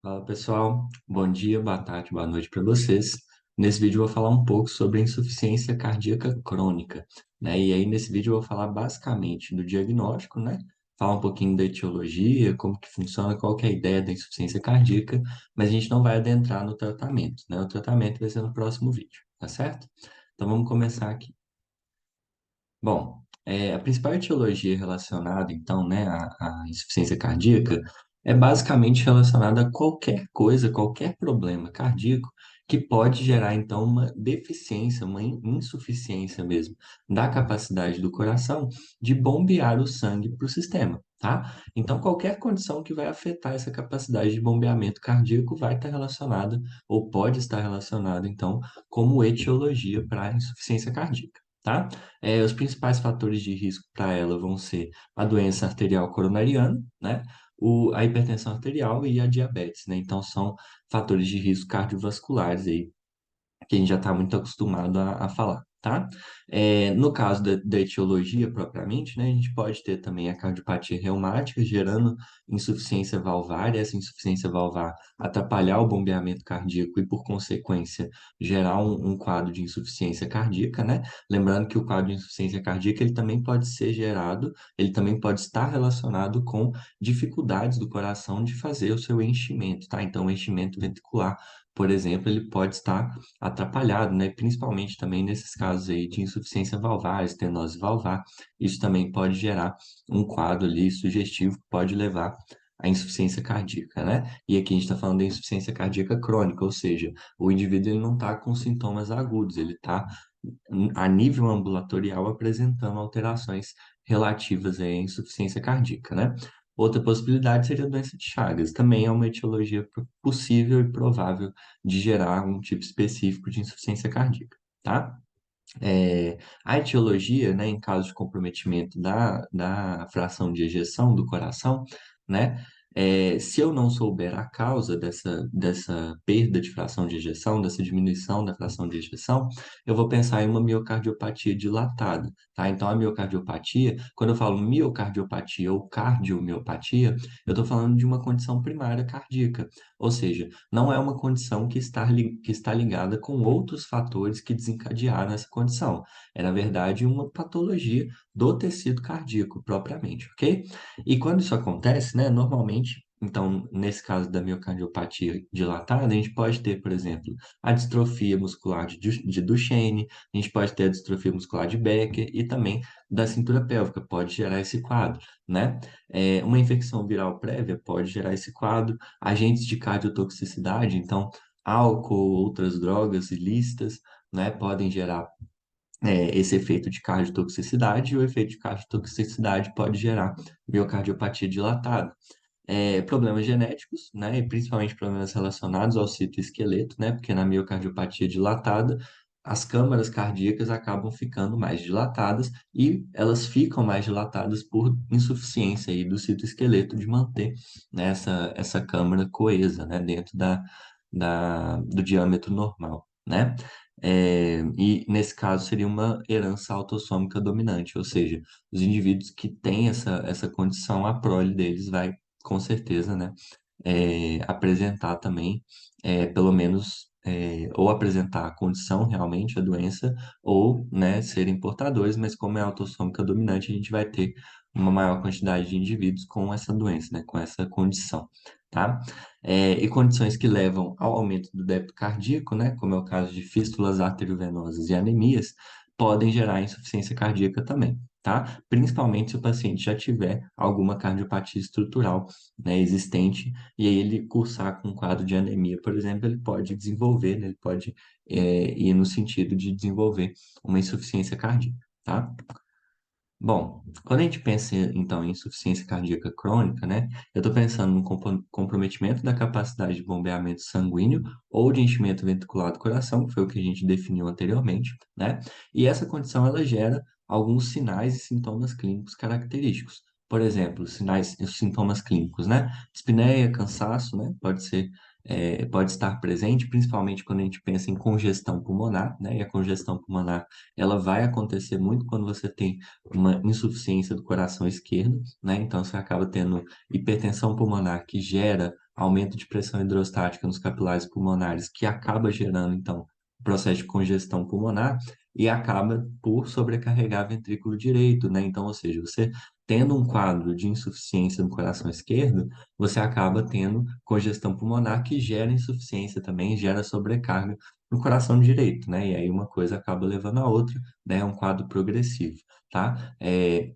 Fala pessoal, bom dia, boa tarde, boa noite para vocês. Nesse vídeo eu vou falar um pouco sobre a insuficiência cardíaca crônica, né? E aí nesse vídeo eu vou falar basicamente do diagnóstico, né? Falar um pouquinho da etiologia, como que funciona, qual que é a ideia da insuficiência cardíaca, mas a gente não vai adentrar no tratamento, né? O tratamento vai ser no próximo vídeo, tá certo? Então vamos começar aqui. Bom, a principal etiologia relacionada, então, né, à insuficiência cardíaca é basicamente relacionada a qualquer coisa, qualquer problema cardíaco que pode gerar, então, uma deficiência, uma insuficiência mesmo da capacidade do coração de bombear o sangue para o sistema, tá? Então, qualquer condição que vai afetar essa capacidade de bombeamento cardíaco vai estar relacionada, ou pode estar relacionada, então, como etiologia para a insuficiência cardíaca. Tá? Os principais fatores de risco para ela vão ser a doença arterial coronariana, né? A hipertensão arterial e a diabetes, né? Então, são fatores de risco cardiovasculares aí que a gente já está muito acostumado a falar, tá? No caso da etiologia propriamente, né, a gente pode ter também a cardiopatia reumática gerando insuficiência valvar, e essa insuficiência valvar atrapalhar o bombeamento cardíaco e, por consequência, gerar um quadro de insuficiência cardíaca, né? Lembrando que o quadro de insuficiência cardíaca ele também pode ser gerado, ele também pode estar relacionado com dificuldades do coração de fazer o seu enchimento, tá? Então, o enchimento ventricular, por exemplo, ele pode estar atrapalhado, né? Principalmente também nesses casos aí de insuficiência valvar, estenose valvar. Isso também pode gerar um quadro ali sugestivo que pode levar à insuficiência cardíaca, né? E aqui a gente está falando da insuficiência cardíaca crônica, ou seja, o indivíduo ele não está com sintomas agudos, ele está a nível ambulatorial apresentando alterações relativas à insuficiência cardíaca, né? Outra possibilidade seria a doença de Chagas. Também é uma etiologia possível e provável de gerar um tipo específico de insuficiência cardíaca, tá? A etiologia, né, em caso de comprometimento da fração de ejeção do coração, né, se eu não souber a causa dessa perda de fração de ejeção, dessa diminuição da fração de ejeção, eu vou pensar em uma miocardiopatia dilatada, tá? Então, a miocardiopatia, quando eu falo miocardiopatia ou cardiomiopatia, eu estou falando de uma condição primária cardíaca, ou seja, não é uma condição que está ligada com outros fatores que desencadearam essa condição. É, na verdade, uma patologia do tecido cardíaco propriamente, ok? E quando isso acontece, né, normalmente, então, nesse caso da miocardiopatia dilatada, a gente pode ter, por exemplo, a distrofia muscular de Duchenne, a gente pode ter a distrofia muscular de Becker e também da cintura pélvica, pode gerar esse quadro, né? Uma infecção viral prévia pode gerar esse quadro, agentes de cardiotoxicidade, então álcool, outras drogas ilícitas, né, podem gerar esse efeito de cardiotoxicidade, e o efeito de cardiotoxicidade pode gerar miocardiopatia dilatada. Problemas genéticos, né, e principalmente problemas relacionados ao citoesqueleto, né, porque na miocardiopatia dilatada, as câmaras cardíacas acabam ficando mais dilatadas e elas ficam mais dilatadas por insuficiência aí do citoesqueleto de manter, né, essa câmara coesa, né, dentro do diâmetro normal, né? E nesse caso seria uma herança autossômica dominante, ou seja, os indivíduos que têm essa condição, a prole deles vai com certeza, né, apresentar também, pelo menos, ou apresentar a condição realmente, a doença, ou, né, serem portadores, mas como é autossômica dominante, a gente vai ter uma maior quantidade de indivíduos com essa doença, né, com essa condição, tá? E condições que levam ao aumento do débito cardíaco, né, como é o caso de fístulas arteriovenosas e anemias, podem gerar insuficiência cardíaca também, tá? Principalmente se o paciente já tiver alguma cardiopatia estrutural, né, existente, e aí ele cursar com um quadro de anemia, por exemplo, ele pode desenvolver, né, ele pode ir no sentido de desenvolver uma insuficiência cardíaca, tá? Bom, quando a gente pensa então em insuficiência cardíaca crônica, né, eu estou pensando no comprometimento da capacidade de bombeamento sanguíneo ou de enchimento ventricular do coração, que foi o que a gente definiu anteriormente, né? E essa condição ela gera alguns sinais e sintomas clínicos característicos. Por exemplo, sinais e sintomas clínicos, né? Dispneia, cansaço, né? Pode ser pode estar presente, principalmente quando a gente pensa em congestão pulmonar, né? E a congestão pulmonar, ela vai acontecer muito quando você tem uma insuficiência do coração esquerdo, né? Então, você acaba tendo hipertensão pulmonar que gera aumento de pressão hidrostática nos capilares pulmonares, que acaba gerando, então, o processo de congestão pulmonar e acaba por sobrecarregar o ventrículo direito, né? Então, ou seja, você tendo um quadro de insuficiência no coração esquerdo, você acaba tendo congestão pulmonar que gera insuficiência também, gera sobrecarga no coração direito, né? E aí uma coisa acaba levando a outra, né? É um quadro progressivo, tá?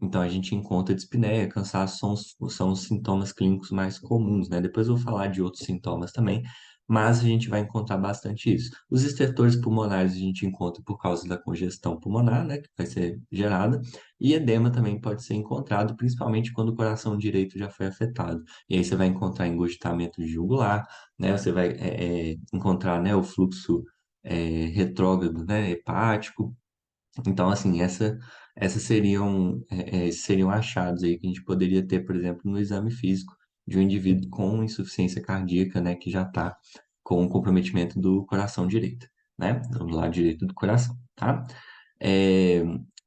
Então a gente encontra dispneia, cansaço são os sintomas clínicos mais comuns, né? Depois eu vou falar de outros sintomas também, mas a gente vai encontrar bastante isso. Os estertores pulmonares a gente encontra por causa da congestão pulmonar, né? Que vai ser gerada, e edema também pode ser encontrado, principalmente quando o coração direito já foi afetado. E aí você vai encontrar engurgitamento jugular, né? Você vai encontrar, né, o fluxo retrógrado, né, hepático. Então, assim, essas seriam achados aí que a gente poderia ter, por exemplo, no exame físico de um indivíduo com insuficiência cardíaca, né, que já está com comprometimento do coração direito, né, do lado direito do coração, tá? É,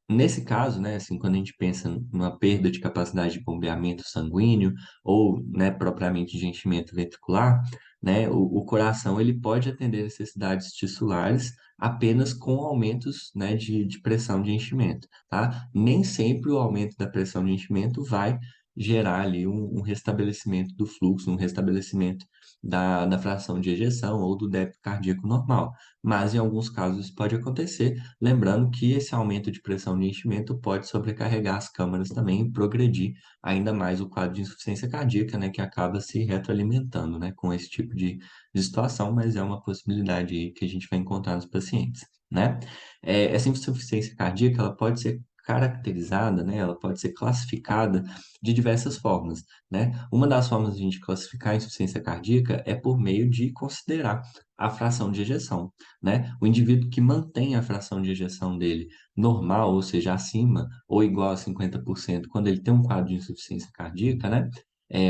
nesse caso, né, assim, quando a gente pensa numa perda de capacidade de bombeamento sanguíneo ou, né, propriamente de enchimento ventricular, né, o coração ele pode atender necessidades tissulares apenas com aumentos, né, de pressão de enchimento, tá? Nem sempre o aumento da pressão de enchimento vai gerar ali um restabelecimento do fluxo, um restabelecimento da fração de ejeção ou do débito cardíaco normal. Mas em alguns casos isso pode acontecer. Lembrando que esse aumento de pressão de enchimento pode sobrecarregar as câmaras também e progredir ainda mais o quadro de insuficiência cardíaca, né, que acaba se retroalimentando, né, com esse tipo de situação, mas é uma possibilidade aí que a gente vai encontrar nos pacientes, né? Essa insuficiência cardíaca, ela pode ser caracterizada, né, ela pode ser classificada de diversas formas, né? Uma das formas de a gente classificar a insuficiência cardíaca é por meio de considerar a fração de ejeção, né? O indivíduo que mantém a fração de ejeção dele normal, ou seja, acima ou igual a 50%, quando ele tem um quadro de insuficiência cardíaca, né?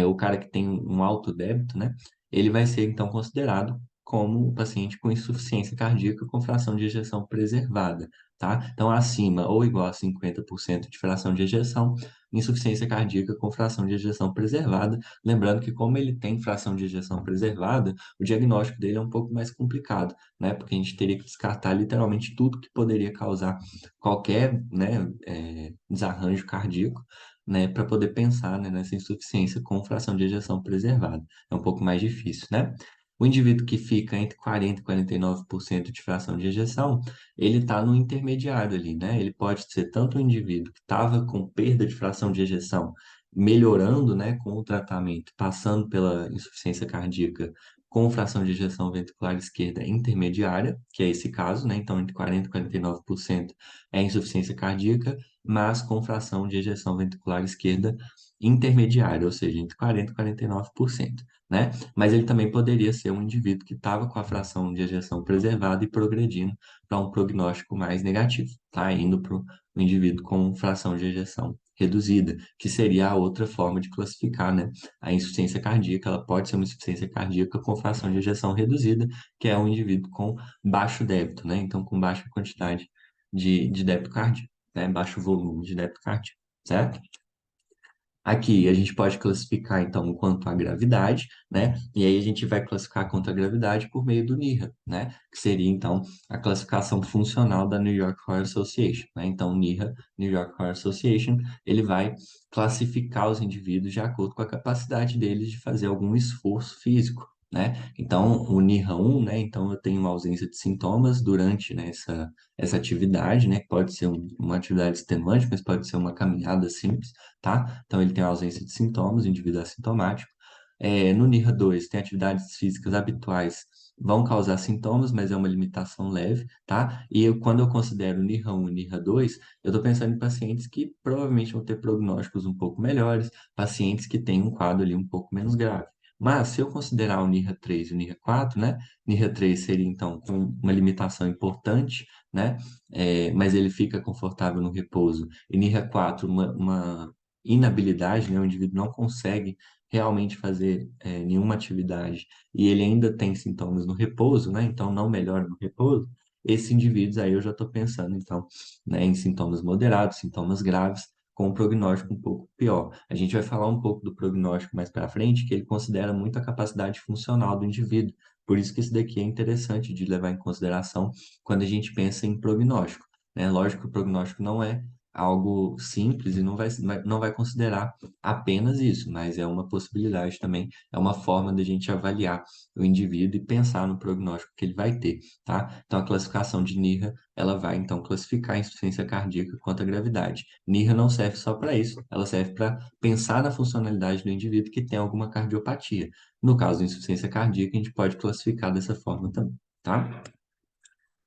O cara que tem um alto débito, né? Ele vai ser então considerado como um paciente com insuficiência cardíaca com fração de ejeção preservada, tá? Então, acima ou igual a 50% de fração de ejeção, insuficiência cardíaca com fração de ejeção preservada. Lembrando que, como ele tem fração de ejeção preservada, o diagnóstico dele é um pouco mais complicado, né? Porque a gente teria que descartar literalmente tudo que poderia causar qualquer, né, desarranjo cardíaco, né, para poder pensar, né, nessa insuficiência com fração de ejeção preservada. É um pouco mais difícil, né? O indivíduo que fica entre 40% e 49% de fração de ejeção, ele está no intermediário ali, né? Ele pode ser tanto um indivíduo que estava com perda de fração de ejeção, melhorando, né, com o tratamento, passando pela insuficiência cardíaca com fração de ejeção ventricular esquerda intermediária, que é esse caso, né? Então, entre 40% e 49% é insuficiência cardíaca, mas com fração de ejeção ventricular esquerda intermediária, ou seja, entre 40% e 49%, né? Mas ele também poderia ser um indivíduo que estava com a fração de ejeção preservada e progredindo para um prognóstico mais negativo, tá? Indo para o indivíduo com fração de ejeção reduzida, que seria a outra forma de classificar, né? A insuficiência cardíaca, ela pode ser uma insuficiência cardíaca com fração de ejeção reduzida, que é um indivíduo com baixo débito, né? Então, com baixa quantidade de débito cardíaco, né? Baixo volume de débito cardíaco, certo? Aqui a gente pode classificar então quanto à gravidade, né? E aí a gente vai classificar quanto à gravidade por meio do NYRA, né? Que seria então a classificação funcional da New York Heart Association, né? Então, NYRA, New York Heart Association, ele vai classificar os indivíduos de acordo com a capacidade deles de fazer algum esforço físico, né? Então, o NYRA 1, né? Então, eu tenho uma ausência de sintomas durante, né, essa atividade, né? Que pode ser uma atividade extenuante, mas pode ser uma caminhada simples, tá? Então, ele tem ausência de sintomas, o indivíduo é assintomático. No NIRA 2, tem atividades físicas habituais, vão causar sintomas, mas é uma limitação leve, tá? E quando eu considero NIRA 1 e NIRA 2, eu estou pensando em pacientes que provavelmente vão ter prognósticos um pouco melhores, pacientes que têm um quadro ali um pouco menos grave. Mas, se eu considerar o NIRA 3 e o NIRA 4, né? NIRA 3 seria, então, com uma limitação importante, né? Mas ele fica confortável no repouso. E NIRA 4, uma inabilidade, né? O indivíduo não consegue realmente fazer nenhuma atividade e ele ainda tem sintomas no repouso, né? Então não melhora no repouso, esses indivíduos aí eu já estou pensando, então, né, em sintomas moderados, sintomas graves, com um prognóstico um pouco pior. A gente vai falar um pouco do prognóstico mais para frente, que ele considera muito a capacidade funcional do indivíduo. Por isso que isso daqui é interessante de levar em consideração quando a gente pensa em prognóstico, né? Lógico que o prognóstico não é algo simples e não vai considerar apenas isso, mas é uma possibilidade também, é uma forma da gente avaliar o indivíduo e pensar no prognóstico que ele vai ter, tá? Então, a classificação de NIRA, ela vai, então, classificar a insuficiência cardíaca quanto à gravidade. NIRA não serve só para isso, ela serve para pensar na funcionalidade do indivíduo que tem alguma cardiopatia. No caso da insuficiência cardíaca, a gente pode classificar dessa forma também, tá?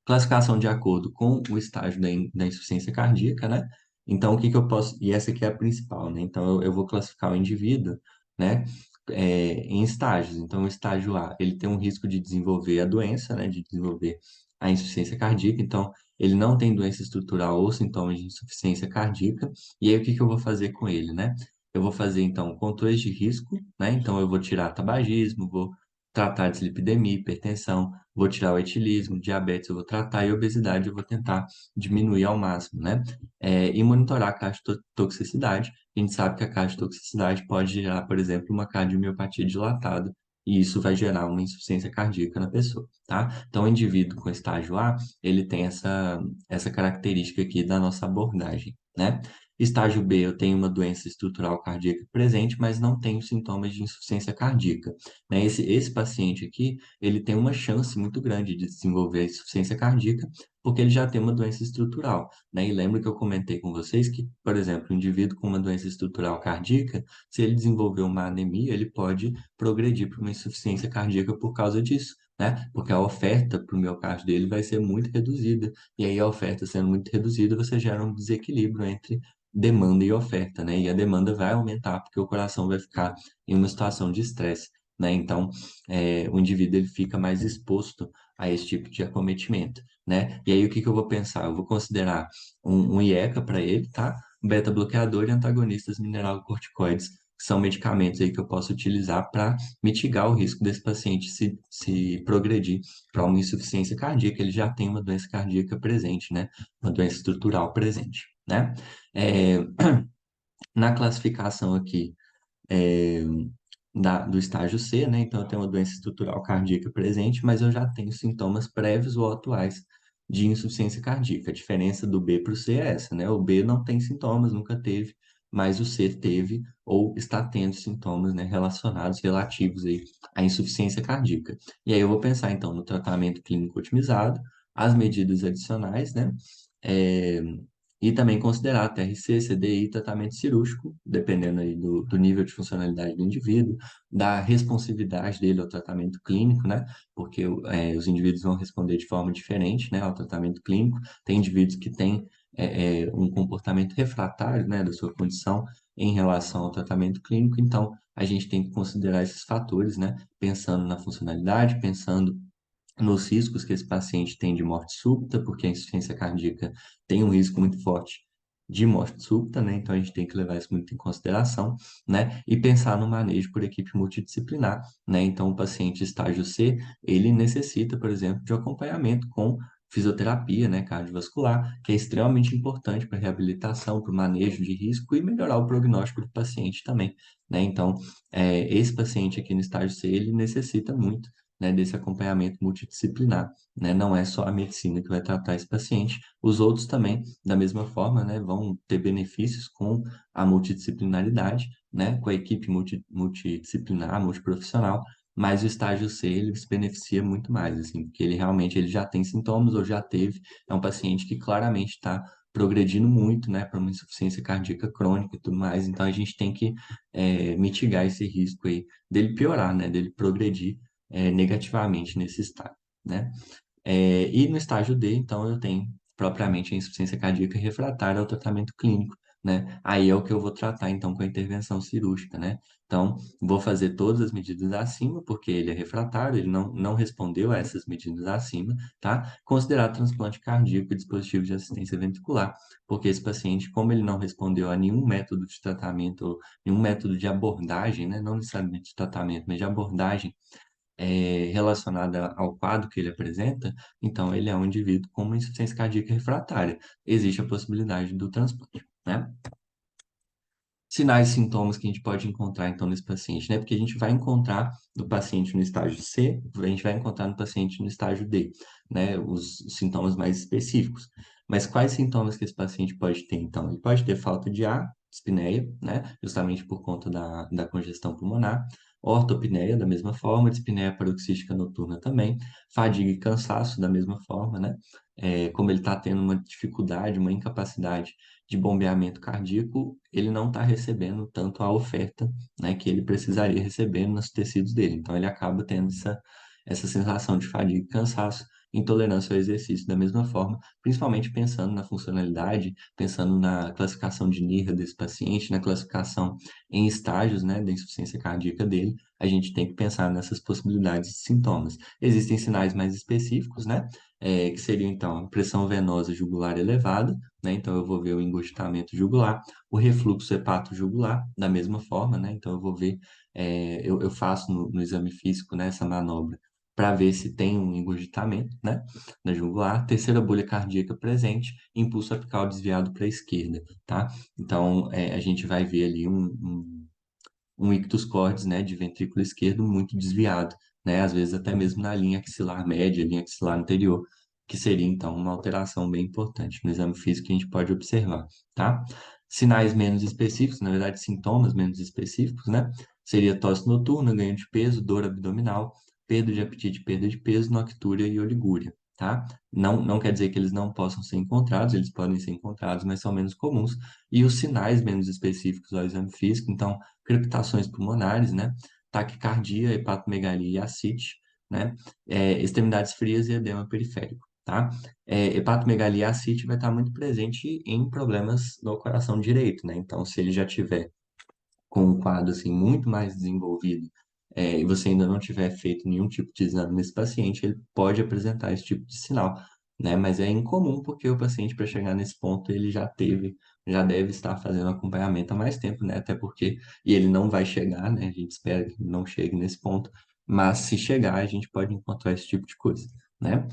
Classificação de acordo com o estágio da insuficiência cardíaca, né? Então, o que que eu posso... E essa aqui é a principal, né? Então, eu vou classificar o indivíduo, né? Em estágios. Então, o estágio A, ele tem um risco de desenvolver a doença, né? De desenvolver a insuficiência cardíaca. Então, ele não tem doença estrutural ou sintomas de insuficiência cardíaca. E aí, o que que eu vou fazer com ele, né? Eu vou fazer, então, controles de risco, né? Então, eu vou tirar tabagismo, vou tratar dislipidemia, hipertensão, vou tirar o etilismo, diabetes eu vou tratar e obesidade eu vou tentar diminuir ao máximo, né? E monitorar a cardiotoxicidade. A gente sabe que a cardiotoxicidade pode gerar, por exemplo, uma cardiomiopatia dilatada e isso vai gerar uma insuficiência cardíaca na pessoa, tá? Então, o indivíduo com estágio A, ele tem essa característica aqui da nossa abordagem, né? Estágio B, eu tenho uma doença estrutural cardíaca presente, mas não tenho sintomas de insuficiência cardíaca, né? Esse paciente aqui, ele tem uma chance muito grande de desenvolver a insuficiência cardíaca, porque ele já tem uma doença estrutural, né? E lembra que eu comentei com vocês que, por exemplo, um indivíduo com uma doença estrutural cardíaca, se ele desenvolver uma anemia, ele pode progredir para uma insuficiência cardíaca por causa disso, né? Porque a oferta para o miocárdio dele vai ser muito reduzida, e aí a oferta sendo muito reduzida, você gera um desequilíbrio entre demanda e oferta, né? E a demanda vai aumentar porque o coração vai ficar em uma situação de estresse, né? Então, o indivíduo ele fica mais exposto a esse tipo de acometimento, né? E aí o que que eu vou pensar? Eu vou considerar um IECA para ele, tá? Beta-bloqueador e antagonistas mineralocorticoides, que são medicamentos aí que eu posso utilizar para mitigar o risco desse paciente se progredir para uma insuficiência cardíaca. Ele já tem uma doença cardíaca presente, né? Uma doença estrutural presente, né? É, na classificação aqui, é, do estágio C, né? Então, eu tenho uma doença estrutural cardíaca presente, mas eu já tenho sintomas prévios ou atuais de insuficiência cardíaca. A diferença do B para o C é essa, né? O B não tem sintomas, nunca teve, mas o C teve ou está tendo sintomas, né, relacionados, relativos aí à insuficiência cardíaca. E aí eu vou pensar, então, no tratamento clínico otimizado, as medidas adicionais, né? É, e também considerar TRC, CDI, tratamento cirúrgico, dependendo aí do nível de funcionalidade do indivíduo, da responsividade dele ao tratamento clínico, né? Porque os indivíduos vão responder de forma diferente, né, ao tratamento clínico. Tem indivíduos que têm um comportamento refratário, né, da sua condição em relação ao tratamento clínico. Então, a gente tem que considerar esses fatores, né? Pensando na funcionalidade, pensando nos riscos que esse paciente tem de morte súbita, porque a insuficiência cardíaca tem um risco muito forte de morte súbita, né? Então a gente tem que levar isso muito em consideração, né? E pensar no manejo por equipe multidisciplinar, né? Então o paciente estágio C, ele necessita, por exemplo, de acompanhamento com fisioterapia, né, cardiovascular, que é extremamente importante para a reabilitação, para o manejo de risco e melhorar o prognóstico do paciente também, né? Então, esse paciente aqui no estágio C, ele necessita muito, né, desse acompanhamento multidisciplinar, né? Não é só a medicina que vai tratar esse paciente, os outros também, da mesma forma, né, vão ter benefícios com a multidisciplinaridade, né, com a equipe multidisciplinar, multiprofissional, mas o estágio C, ele se beneficia muito mais, assim, porque ele realmente ele já tem sintomas ou já teve, é um paciente que claramente está progredindo muito, né, para uma insuficiência cardíaca crônica e tudo mais, então a gente tem que mitigar esse risco aí dele piorar, né, dele progredir negativamente nesse estágio, né? E no estágio D, então, eu tenho propriamente a insuficiência cardíaca refratária ao tratamento clínico, né? Aí é o que eu vou tratar então com a intervenção cirúrgica, né? Então, vou fazer todas as medidas acima, porque ele é refratário, ele não respondeu a essas medidas acima, tá? Considerar transplante cardíaco e dispositivo de assistência ventricular, porque esse paciente, como ele não respondeu a nenhum método de tratamento, ou nenhum método de abordagem, né? Não necessariamente de tratamento, mas de abordagem relacionada ao quadro que ele apresenta, então ele é um indivíduo com uma insuficiência cardíaca refratária. Existe a possibilidade do transplante, né? Sinais e sintomas que a gente pode encontrar, então, nesse paciente, né? Porque a gente vai encontrar no paciente no estágio C, a gente vai encontrar no paciente no estágio D, né? Os sintomas mais específicos. Mas quais sintomas que esse paciente pode ter, então? Ele pode ter falta de ar, dispneia, né? Justamente por conta da congestão pulmonar. Ortopneia, da mesma forma, dispneia paroxística noturna também. Fadiga e cansaço, da mesma forma, né? Como ele está tendo uma dificuldade, uma incapacidade de bombeamento cardíaco, ele não está recebendo tanto a oferta, né, que ele precisaria receber nos tecidos dele. Então, ele acaba tendo essa sensação de fadiga e cansaço, intolerância ao exercício da mesma forma, principalmente pensando na funcionalidade, pensando na classificação de NIRA desse paciente, na classificação em estágios, né, da insuficiência cardíaca dele, a gente tem que pensar nessas possibilidades de sintomas. Existem sinais mais específicos, né, que seriam, então, pressão venosa jugular elevada, né? Então eu vou ver o engurgitamento jugular, o refluxo hepato-jugular, da mesma forma, né? Então eu vou ver, eu faço no exame físico, né, essa manobra para ver se tem um engurgitamento, né, na jugular, terceira bolha cardíaca presente, impulso apical desviado para a esquerda, tá? Então a gente vai ver ali um ictus cordis, né, de ventrículo esquerdo muito desviado, né, às vezes até mesmo na linha axilar média, linha axilar anterior, que seria então uma alteração bem importante no exame físico que a gente pode observar, tá? Sinais menos específicos, na verdade, sintomas menos específicos, né? Seria tosse noturna, ganho de peso, dor abdominal, perda de apetite, perda de peso, noctúria e oligúria, tá? Não quer dizer que eles não possam ser encontrados, eles podem ser encontrados, mas são menos comuns. E os sinais menos específicos ao exame físico, então, crepitações pulmonares, né? Taquicardia, hepatomegalia e ascite, né? Extremidades frias e edema periférico, tá? Hepatomegalia e ascite vai estar muito presente em problemas no coração direito, né? Então, se ele já tiver com um quadro assim muito mais desenvolvido, e você ainda não tiver feito nenhum tipo de exame nesse paciente, ele pode apresentar esse tipo de sinal, né? Mas é incomum porque o paciente, para chegar nesse ponto, ele já deve estar fazendo acompanhamento há mais tempo, né? Até porque, e ele não vai chegar, né? A gente espera que não chegue nesse ponto, mas se chegar, a gente pode encontrar esse tipo de coisa, né?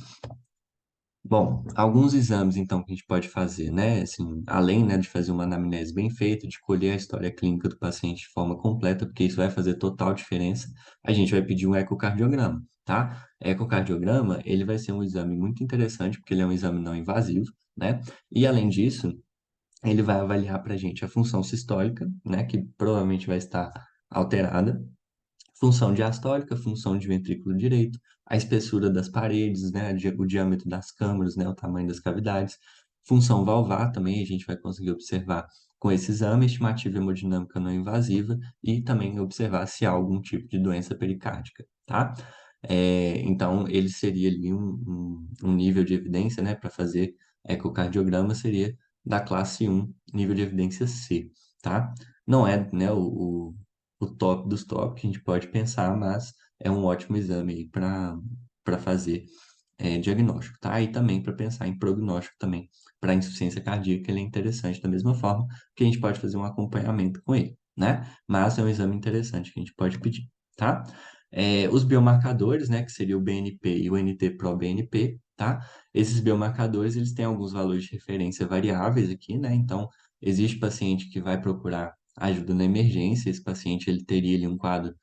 Bom, alguns exames então que a gente pode fazer, né? Assim, além, né, de fazer uma anamnese bem feita, de colher a história clínica do paciente de forma completa, porque isso vai fazer total diferença, a gente vai pedir um ecocardiograma, tá? Ecocardiograma, ele vai ser um exame muito interessante, porque ele é um exame não invasivo, né? E além disso, ele vai avaliar para a gente a função sistólica, né, que provavelmente vai estar alterada, função diastólica, função de ventrículo direito, a espessura das paredes, né, o diâmetro das câmaras, né, o tamanho das cavidades, função valvar também a gente vai conseguir observar com esse exame, estimativa hemodinâmica não invasiva e também observar se há algum tipo de doença pericárdica, tá? Então, ele seria ali um nível de evidência, né, para fazer ecocardiograma seria da classe 1, nível de evidência C, tá? Não é, né, o top dos top que a gente pode pensar, mas é um ótimo exame para fazer diagnóstico, tá? E também para pensar em prognóstico também. Para insuficiência cardíaca, ele é interessante da mesma forma que a gente pode fazer um acompanhamento com ele, né? Mas é um exame interessante que a gente pode pedir, tá? Os biomarcadores, né, que seria o BNP e o NT-proBNP, tá? Esses biomarcadores, eles têm alguns valores de referência variáveis aqui, né? Então, existe paciente que vai procurar ajuda na emergência, esse paciente, ele teria ali um quadro,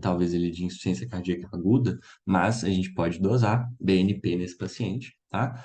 talvez ele de insuficiência cardíaca aguda, mas a gente pode dosar BNP nesse paciente, tá?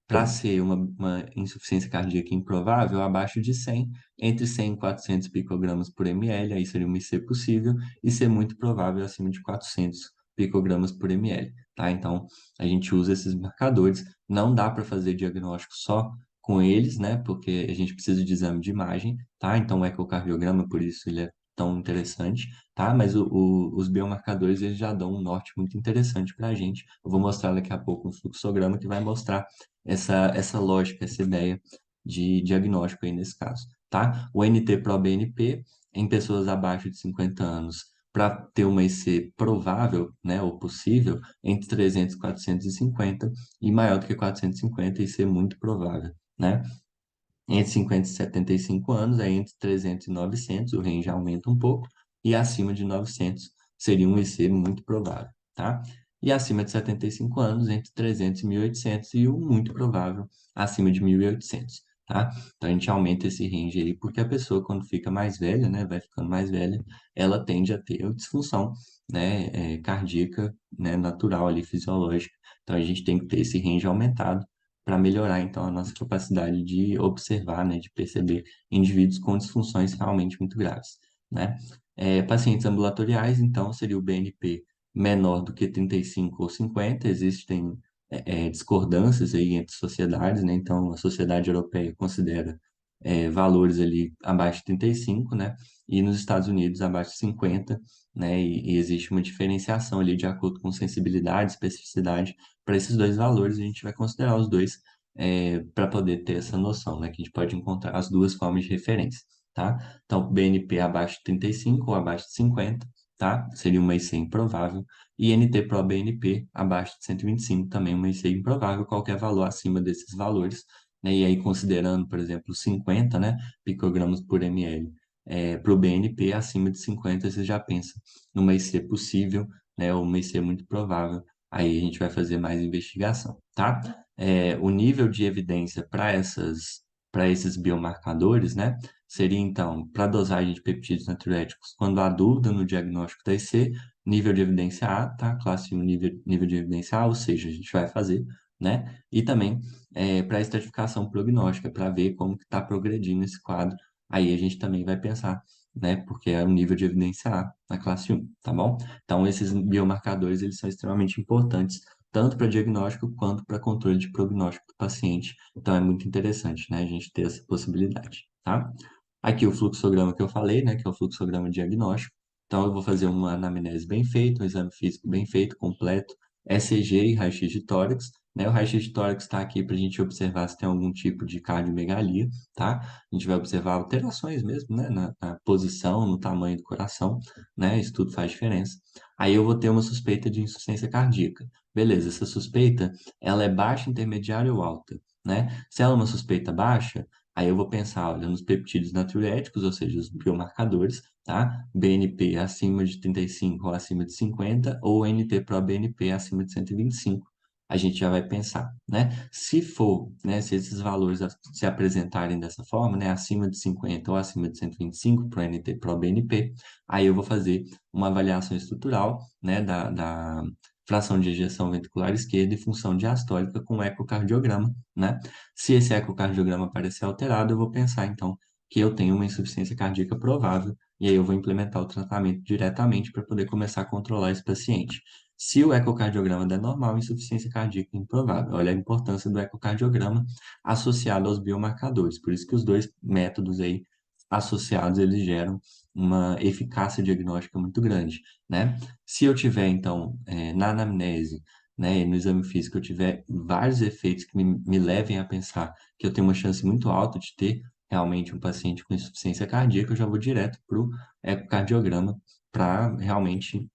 Para ser uma insuficiência cardíaca improvável, abaixo de 100, entre 100 e 400 picogramas por ml, aí seria uma IC possível, e ser muito provável acima de 400 picogramas por ml, tá? Então, a gente usa esses marcadores, não dá para fazer diagnóstico só com eles, né? Porque a gente precisa de exame de imagem, tá? Então, o ecocardiograma, por isso, ele é tão interessante, tá? Mas os biomarcadores, eles já dão um norte muito interessante para a gente. Eu vou mostrar daqui a pouco um fluxograma que vai mostrar essa lógica, essa ideia de diagnóstico aí nesse caso, tá? O NT-proBNP em pessoas abaixo de 50 anos, para ter uma IC provável, né, ou possível, entre 300 e 450, e maior do que 450, IC muito provável, né? Entre 50 e 75 anos, é entre 300 e 900, o range aumenta um pouco, e acima de 900 seria um IC muito provável, tá? E acima de 75 anos, entre 300 e 1.800, e o muito provável acima de 1.800, tá? Então a gente aumenta esse range aí, porque a pessoa, quando fica mais velha, né, vai ficando mais velha, ela tende a ter disfunção, né, cardíaca, né, natural ali, fisiológica. Então a gente tem que ter esse range aumentado para melhorar então a nossa capacidade de observar, né, de perceber indivíduos com disfunções realmente muito graves, né? Pacientes ambulatoriais, então, seria o BNP menor do que 35 ou 50. Existem discordâncias aí entre sociedades, né? Então, a Sociedade Europeia considera valores ali abaixo de 35, né? E nos Estados Unidos abaixo de 50, né? E existe uma diferenciação ali de acordo com sensibilidade, especificidade para esses dois valores, a gente vai considerar os dois para poder ter essa noção, né? Que a gente pode encontrar as duas formas de referência, tá? Então, BNP abaixo de 35 ou abaixo de 50, tá? Seria uma IC improvável. E NT-proBNP abaixo de 125, também uma IC improvável, qualquer valor acima desses valores, né? E aí, considerando, por exemplo, 50, né? Picogramas por ml, para o BNP acima de 50, você já pensa numa IC possível, né? Ou uma IC muito provável. Aí a gente vai fazer mais investigação, tá? O nível de evidência para esses biomarcadores, né? Seria então, para dosagem de peptídeos natriuréticos, quando há dúvida no diagnóstico da IC, nível de evidência A, tá? Classe 1, nível de evidência A, ou seja, a gente vai fazer, né? E também para estratificação prognóstica, para ver como que está progredindo esse quadro. Aí a gente também vai pensar, né? Porque é o nível de evidência A na classe 1, tá bom? Então, esses biomarcadores, eles são extremamente importantes, tanto para diagnóstico quanto para controle de prognóstico do paciente. Então, é muito interessante, né, a gente ter essa possibilidade, tá? Aqui o fluxograma que eu falei, né, que é o fluxograma diagnóstico. Então, eu vou fazer uma anamnese bem feita, um exame físico bem feito, completo, ECG e raio-x de tórax, né? O raio-x de tórax está aqui para a gente observar se tem algum tipo de cardiomegalia, tá? A gente vai observar alterações mesmo, né, na posição, no tamanho do coração, né? Isso tudo faz diferença. Aí eu vou ter uma suspeita de insuficiência cardíaca. Beleza, essa suspeita, ela é baixa, intermediária ou alta, né? Se ela é uma suspeita baixa, aí eu vou pensar, olha, nos peptídeos natriuréticos, ou seja, os biomarcadores, tá? BNP acima de 35 ou acima de 50, ou NT-proBNP acima de 125. A gente já vai pensar, né? Se for, né, se esses valores se apresentarem dessa forma, né, acima de 50 ou acima de 125 para o NT-proBNP, aí eu vou fazer uma avaliação estrutural, né, da fração de ejeção ventricular esquerda e função diastólica com ecocardiograma, né? Se esse ecocardiograma aparecer alterado, eu vou pensar, então, que eu tenho uma insuficiência cardíaca provável, e aí eu vou implementar o tratamento diretamente para poder começar a controlar esse paciente. Se o ecocardiograma der normal, insuficiência cardíaca improvável. Olha a importância do ecocardiograma associado aos biomarcadores. Por isso que os dois métodos aí associados, eles geram uma eficácia diagnóstica muito grande, né? Se eu tiver, então, na anamnese, né, no exame físico, eu tiver vários efeitos que me levem a pensar que eu tenho uma chance muito alta de ter realmente um paciente com insuficiência cardíaca, eu já vou direto para o ecocardiograma para realmente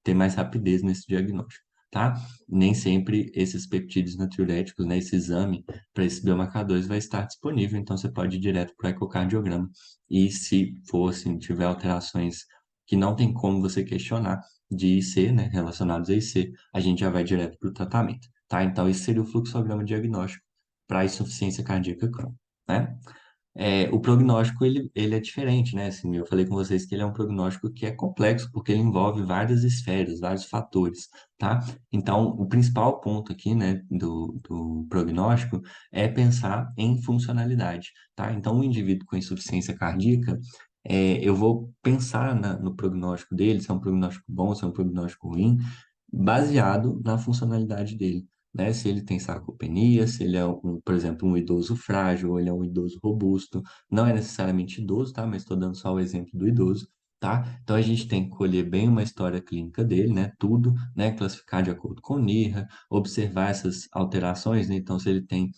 ter mais rapidez nesse diagnóstico, tá? Nem sempre esses peptídeos natriuréticos, né, esse exame para esses biomarcadores vai estar disponível, então você pode ir direto para o ecocardiograma. E se for, assim, tiver alterações que não tem como você questionar de IC, né, relacionados a IC, a gente já vai direto para o tratamento, tá? Então, esse seria o fluxograma diagnóstico para insuficiência cardíaca crônica, né? O prognóstico, ele é diferente, né? Assim, eu falei com vocês que ele é um prognóstico que é complexo, porque ele envolve várias esferas, vários fatores, tá? Então, o principal ponto aqui, né, do prognóstico é pensar em funcionalidade, tá? Então, o indivíduo com insuficiência cardíaca, eu vou pensar no prognóstico dele, se é um prognóstico bom, se é um prognóstico ruim, baseado na funcionalidade dele, né? Se ele tem sarcopenia, se ele é, por exemplo, um idoso frágil, ou ele é um idoso robusto. Não é necessariamente idoso, tá? Mas estou dando só o exemplo do idoso, tá? Então a gente tem que colher bem uma história clínica dele, né? Tudo, né? Classificar de acordo com o NIRA, observar essas alterações, né? Então, se ele tem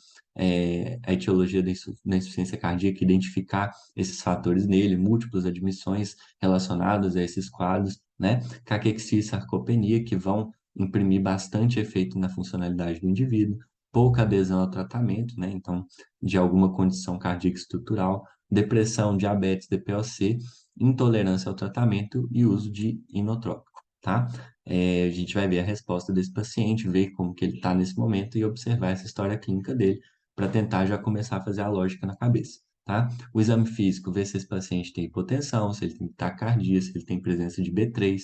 a etiologia da insuficiência cardíaca, identificar esses fatores nele, múltiplas admissões relacionadas a esses quadros, né? Caquexia e sarcopenia, que vão imprimir bastante efeito na funcionalidade do indivíduo, pouca adesão ao tratamento, né? Então, de alguma condição cardíaca estrutural, depressão, diabetes, DPOC, intolerância ao tratamento e uso de inotrópico, tá? A gente vai ver a resposta desse paciente, ver como que ele está nesse momento e observar essa história clínica dele para tentar já começar a fazer a lógica na cabeça, tá? O exame físico, ver se esse paciente tem hipotensão, se ele tem taquicardia, se ele tem presença de B3,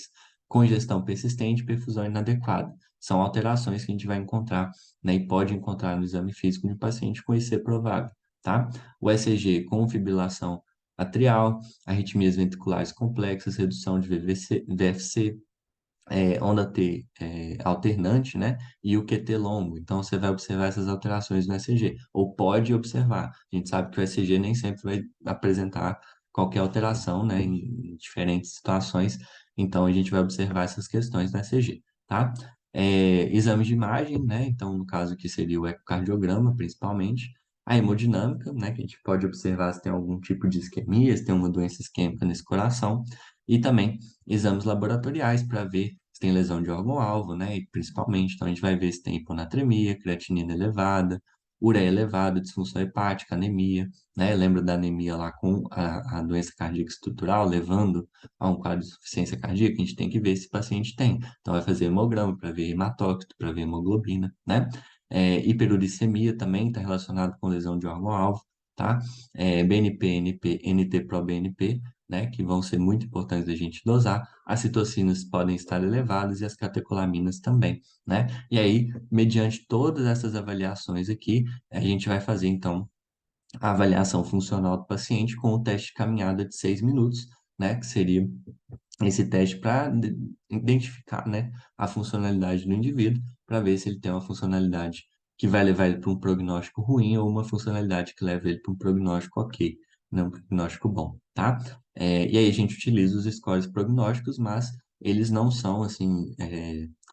congestão persistente e perfusão inadequada. São alterações que a gente vai encontrar, né, e pode encontrar no exame físico de um paciente com IC provável, tá? O ECG com fibrilação atrial, arritmias ventriculares complexas, redução de VFC, onda T alternante, né? E o QT longo. Então, você vai observar essas alterações no ECG, ou pode observar. A gente sabe que o ECG nem sempre vai apresentar qualquer alteração, né? Em diferentes situações. Então, a gente vai observar essas questões no ECG, tá? Exames de imagem, né? Então, no caso aqui seria o ecocardiograma, principalmente. A hemodinâmica, né? Que a gente pode observar se tem algum tipo de isquemia, se tem uma doença isquêmica nesse coração. E também exames laboratoriais para ver se tem lesão de órgão-alvo, né? E principalmente, então a gente vai ver se tem hiponatremia, creatinina elevada, ureia elevada, disfunção hepática, anemia, né? Lembra da anemia lá com a doença cardíaca estrutural, levando a um quadro de insuficiência cardíaca? A gente tem que ver se o paciente tem. Então, vai fazer hemograma para ver hematócrito, para ver hemoglobina, né? Hiperuricemia também está relacionado com lesão de órgão-alvo, tá? BNP, NP, NT-proBNP, né, que vão ser muito importantes da gente dosar. As citocinas podem estar elevadas e as catecolaminas também, né? E aí, mediante todas essas avaliações aqui, a gente vai fazer, então, a avaliação funcional do paciente com o teste de caminhada de 6 minutos, né, que seria esse teste para identificar, né, a funcionalidade do indivíduo, para ver se ele tem uma funcionalidade que vai levar ele para um prognóstico ruim ou uma funcionalidade que leva ele para um prognóstico ok, não um prognóstico bom, tá? E aí a gente utiliza os scores prognósticos, mas eles não são, assim,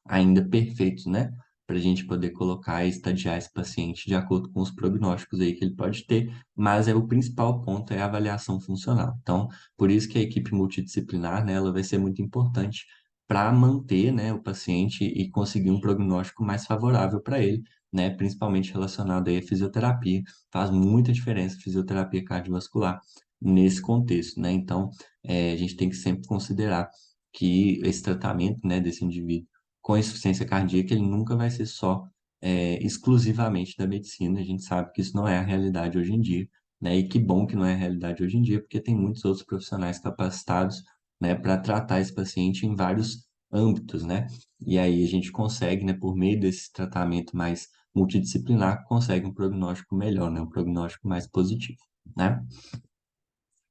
ainda perfeitos, né? Para a gente poder colocar e estadiar esse paciente de acordo com os prognósticos aí que ele pode ter, mas o principal ponto é a avaliação funcional. Então, por isso que a equipe multidisciplinar, né, ela vai ser muito importante para manter, né, o paciente e conseguir um prognóstico mais favorável para ele, né, principalmente relacionado aí à fisioterapia. Faz muita diferença a fisioterapia cardiovascular nesse contexto, né? Então, a gente tem que sempre considerar que esse tratamento, né, desse indivíduo com insuficiência cardíaca, ele nunca vai ser só exclusivamente da medicina. A gente sabe que isso não é a realidade hoje em dia, né? E que bom que não é a realidade hoje em dia, porque tem muitos outros profissionais capacitados, né, para tratar esse paciente em vários âmbitos, né? E aí a gente consegue, né, por meio desse tratamento mais multidisciplinar, consegue um prognóstico melhor, né? Um prognóstico mais positivo, né?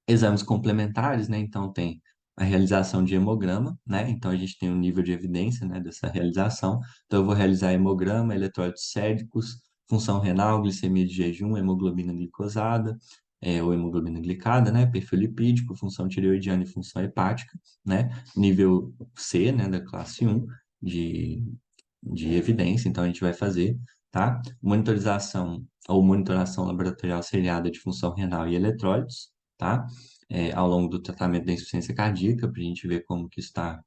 Exames complementares, né? Então tem a realização de hemograma, né? Então a gente tem um nível de evidência, né, dessa realização. Então eu vou realizar hemograma, eletrólitos séricos, função renal, glicemia de jejum, hemoglobina glicosada, ou hemoglobina glicada, né? Perfil lipídico, função tireoidiana e função hepática, né? Nível C, né, da classe 1 de, de evidência, então a gente vai fazer, tá? Monitorização ou monitoração laboratorial seriada de função renal e eletrólitos, tá? Ao longo do tratamento da insuficiência cardíaca, para a gente ver como que está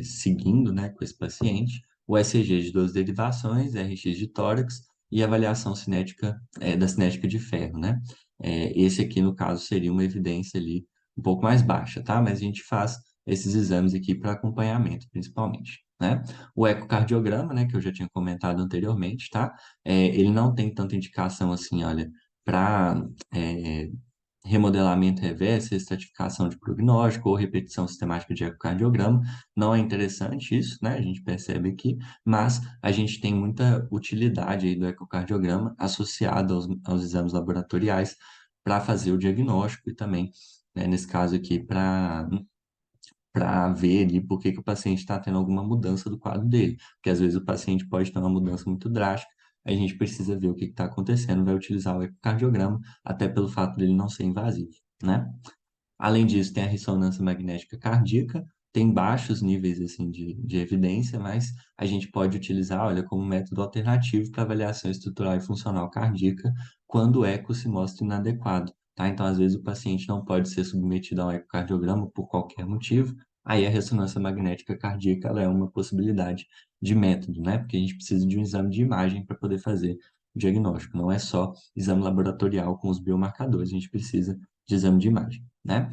seguindo, né, com esse paciente. O ECG de 12 derivações, RX de tórax e avaliação cinética, da cinética de ferro, né? Esse aqui, no caso, seria uma evidência ali um pouco mais baixa, tá? Mas a gente faz esses exames aqui para acompanhamento, principalmente, né? O ecocardiograma, né, que eu já tinha comentado anteriormente, tá? Ele não tem tanta indicação assim, olha, para remodelamento reverso, estratificação de prognóstico ou repetição sistemática de ecocardiograma. Não é interessante isso, né? A gente percebe aqui, mas a gente tem muita utilidade aí do ecocardiograma associado aos exames laboratoriais para fazer o diagnóstico e também, né, nesse caso aqui, para ver ali por que que o paciente está tendo alguma mudança do quadro dele. Porque às vezes o paciente pode ter uma mudança muito drástica, aí a gente precisa ver o que está acontecendo, vai utilizar o ecocardiograma, até pelo fato dele não ser invasivo, né? Além disso, tem a ressonância magnética cardíaca, tem baixos níveis assim de evidência, mas a gente pode utilizar, olha, como método alternativo para avaliação estrutural e funcional cardíaca quando o eco se mostra inadequado, tá? Então, às vezes, o paciente não pode ser submetido a um ecocardiograma por qualquer motivo, aí a ressonância magnética cardíaca ela é uma possibilidade de método, né? Porque a gente precisa de um exame de imagem para poder fazer o diagnóstico, não é só exame laboratorial com os biomarcadores, a gente precisa de exame de imagem, né?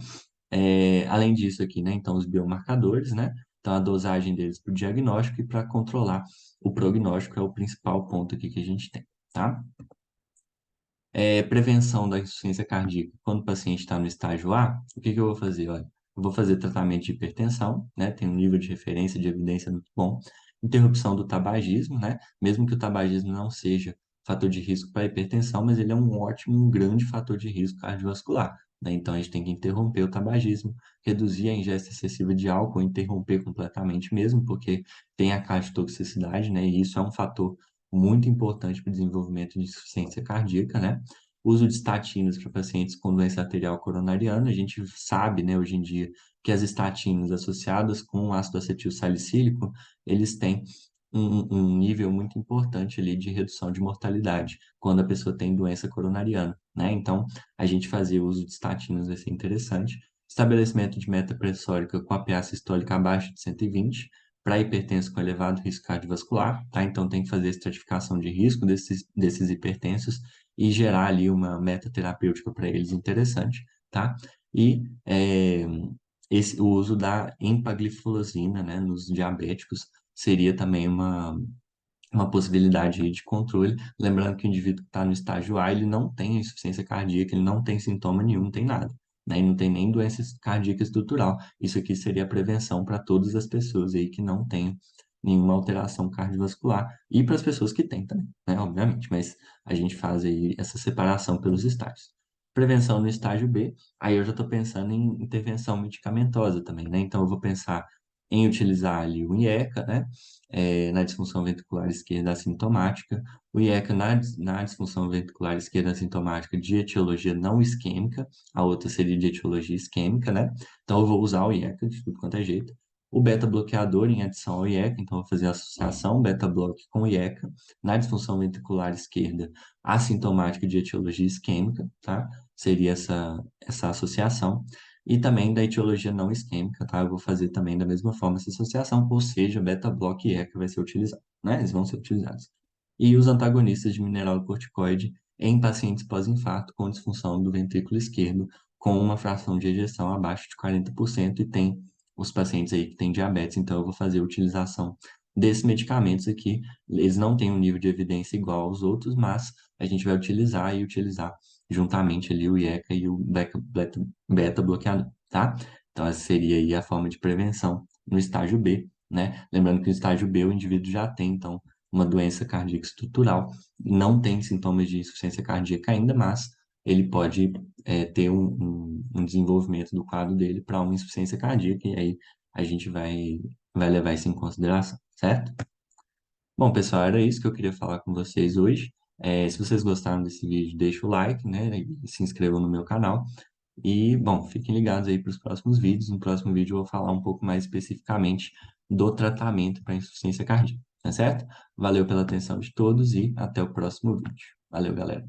Além disso aqui, né? Então, os biomarcadores, né? Então, a dosagem deles para o diagnóstico e para controlar o prognóstico é o principal ponto aqui que a gente tem, tá? Prevenção da insuficiência cardíaca. Quando o paciente está no estágio A, o que que eu vou fazer? Olha, eu vou fazer tratamento de hipertensão, né? Tem um nível de referência de evidência muito bom. Interrupção do tabagismo, né? Mesmo que o tabagismo não seja fator de risco para hipertensão, mas ele é um ótimo, um grande fator de risco cardiovascular, né? Então a gente tem que interromper o tabagismo, reduzir a ingesta excessiva de álcool, interromper completamente mesmo, porque tem a cardiotoxicidade, né? E isso é um fator muito importante para o desenvolvimento de insuficiência cardíaca, né? Uso de estatinas para pacientes com doença arterial coronariana. A gente sabe, né, hoje em dia, que as estatinas associadas com ácido acetil salicílico, eles têm um nível muito importante ali de redução de mortalidade quando a pessoa tem doença coronariana, né? Então, a gente fazer uso de estatinas vai ser interessante. Estabelecimento de meta pressórica com a PA sistólica abaixo de 120 para hipertensos com elevado risco cardiovascular, tá? Então tem que fazer a estratificação de risco desses hipertensos e gerar ali uma meta terapêutica para eles interessante, tá? E o uso da empagliflozina, né, nos diabéticos seria também uma possibilidade aí de controle. Lembrando que o indivíduo que está no estágio A, ele não tem insuficiência cardíaca, ele não tem sintoma nenhum, não tem nada, né? E não tem nem doença cardíaca estrutural. Isso aqui seria a prevenção para todas as pessoas aí que não têm nenhuma alteração cardiovascular e para as pessoas que têm também, né? Obviamente, mas a gente faz aí essa separação pelos estágios. Prevenção no estágio B, aí eu já estou pensando em intervenção medicamentosa também, né? Então eu vou pensar em utilizar ali o IECA, né? Na disfunção ventricular esquerda assintomática, o IECA na disfunção ventricular esquerda assintomática de etiologia não isquêmica, a outra seria de etiologia isquêmica, né? Então eu vou usar o IECA de tudo quanto é jeito. O beta-bloqueador em adição ao IECA, então eu vou fazer a associação beta-bloque com IECA na disfunção ventricular esquerda assintomática de etiologia isquêmica, tá? Seria essa associação e também da etiologia não isquêmica, tá? Eu vou fazer também da mesma forma essa associação, ou seja, beta-bloco e ECA vai ser utilizado, né? Eles vão ser utilizados. E os antagonistas de mineralocorticoide em pacientes pós-infarto com disfunção do ventrículo esquerdo, com uma fração de ejeção abaixo de 40% e tem os pacientes aí que têm diabetes, então eu vou fazer a utilização desses medicamentos aqui. Eles não têm um nível de evidência igual aos outros, mas a gente vai utilizar e utilizar juntamente ali o IECA e o beta-bloqueador, tá? Então, essa seria aí a forma de prevenção no estágio B, né? Lembrando que no estágio B o indivíduo já tem, então, uma doença cardíaca estrutural, não tem sintomas de insuficiência cardíaca ainda, mas ele pode ter um desenvolvimento do quadro dele para uma insuficiência cardíaca, e aí a gente vai levar isso em consideração, certo? Bom, pessoal, era isso que eu queria falar com vocês hoje. Se vocês gostaram desse vídeo, deixa o like, né? E se inscrevam no meu canal. E, bom, fiquem ligados aí para os próximos vídeos. No próximo vídeo eu vou falar um pouco mais especificamente do tratamento para insuficiência cardíaca, tá certo? Valeu pela atenção de todos e até o próximo vídeo. Valeu, galera.